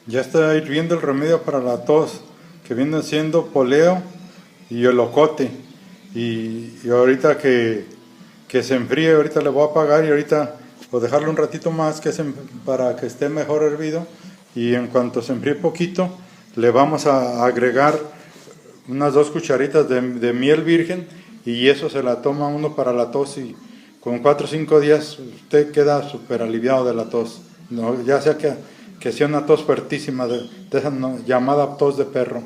Ya está hirviendo el remedio para la tos, que viene siendo poleo y elocote. Y ahorita que se enfríe, ahorita le voy a apagar y ahorita, o dejarlo un ratito más para que esté mejor hervido. Y en cuanto se enfríe poquito, le vamos a agregar unas 2 cucharitas de miel virgen y eso se la toma uno para la tos y con 4 o 5 días usted queda súper aliviado de la tos. No, ya sea que sea una tos fuertísima, de esa llamada tos de perro.